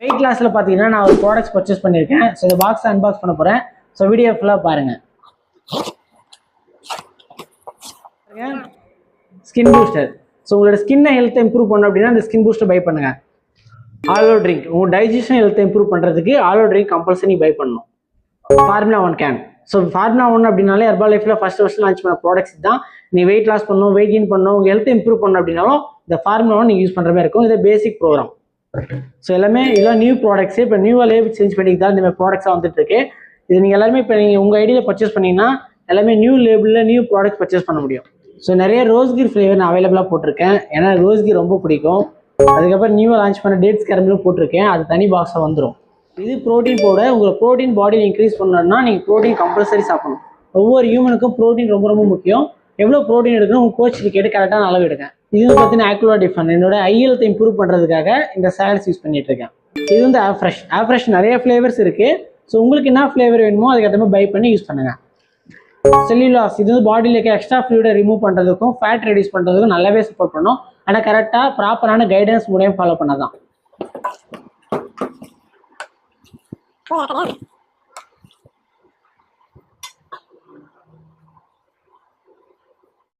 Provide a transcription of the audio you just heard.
Wait லாஸ்ல பாத்தீங்கன்னா நான் ஒரு ப்ராடக்ட்ஸ் பர்ச்சேஸ் பண்ணியிருக்கேன். ஸோ இந்த பாக்ஸ் அன்பாக்ஸ் பண்ண போறேன். ஸோ வீடியோ ஃபுல்லாக பாருங்க. Skin booster. ஸோ உங்களோட ஸ்கின்னை ஹெல்த்தை இம்ப்ரூவ் பண்ணணும் அப்படின்னா இந்த ஸ்கின் பூஸ்டர் பை பண்ணுங்க. ஆலோ ட்ரிங்க் உங்க டைஜஷன் ஹெல்த்தை இம்ப்ரூவ் பண்றதுக்கு ஆலோ ட்ரிங்க் கம்பல்சரி பை பண்ணணும். Formula 1 can. ஸோ ஃபார்முலா 1 அப்படின்னாலே ஹெர்பல் லைஃப்ல ஃபர்ஸ்ட் லான்ச் பண்ண ப்ராடக்ட்ஸ் தான். நீ வெயிட் லாஸ் பண்ணணும், வெயிட் கெயின் பண்ணணும், உங்க ஹெல்த்தை இம்ப்ரூவ் பண்ணணும் அப்படின்னாலும் இந்த ஃபார்முலா 1 நீங்க யூஸ் பண்ற மாதிரி இருக்கும். இது பேசிக் ப்ரோக்ராம். ஸோ எல்லாமே இதெல்லாம் நியூ ப்ராடக்ட்ஸ். இப்போ நியூவாக லேபிள் சேஞ்ச் பண்ணிட்டு தான் இந்த மாதிரி ப்ராடக்ட்ஸாக வந்துட்டு இருக்கு. இது நீங்கள் எல்லாருமே இப்போ நீங்கள் உங்கள் ஐடியில் பர்ச்சேஸ் பண்ணீங்கன்னா எல்லாமே நியூ லேபிளில் நியூ ப்ராடக்ட்ஸ் பர்ச்சேஸ் பண்ண முடியும். ஸோ நிறைய ரோஸ்கீர் ஃப்ளேவர் நான் அவைலபிளாக போட்டிருக்கேன். ஏன்னா ரோஸ்கீர் ரொம்ப பிடிக்கும். அதுக்கப்புறம் நியூவாக லான்ச் பண்ண டேட்ஸ் கேரமலும் போட்டிருக்கேன். அது தனி பாக்ஸாக வந்துடும். இது ப்ரோட்டீன் பவுடர். உங்களை ப்ரோட்டீன் பாடியில் இன்க்ரீஸ் பண்ணணும்னா நீங்கள் ப்ரோட்டீன் கம்பல்சரி சாப்பிடணும். ஒவ்வொரு ஹியூமனுக்கும் ப்ரோட்டீன் ரொம்ப ரொம்ப முக்கியம். எவ்வளோ ப்ரோட்டீன் எடுக்கணும் உங்கள் கோச் கேட்டு கரெக்டான அளவு எடுங்க. இது பார்த்தீங்கன்னா ஆக்டிவா டிஃபன் என்னோட ஐ ஹெல்த்தை இம்ப்ரூவ் பண்ணுறதுக்காக இந்த சாலட்ஸ் யூஸ் பண்ணிட்டு இருக்கேன். இது வந்து ஆஃப்ரெஷ் நிறைய ஃப்ளேவர்ஸ் இருக்கு. ஸோ உங்களுக்கு என்ன ஃப்ளேவர் வேணுமோ அதுக்கேற்ற மாதிரி பை பண்ணி யூஸ் பண்ணுங்க. செல்லுலாஸ் இது வந்து பாடியில் இருக்க எக்ஸ்ட்ரா ஃப்ளூயிடை ரிமூவ் பண்ணுறதுக்கும் ஃபேட் ரெடியூஸ் பண்ணுறதுக்கும் நல்லாவே சப்போர்ட் பண்ணும். ஆனால் கரெக்டாக ப்ராப்பரான கைடன்ஸ் மூலியம் ஃபாலோ பண்ணதான்.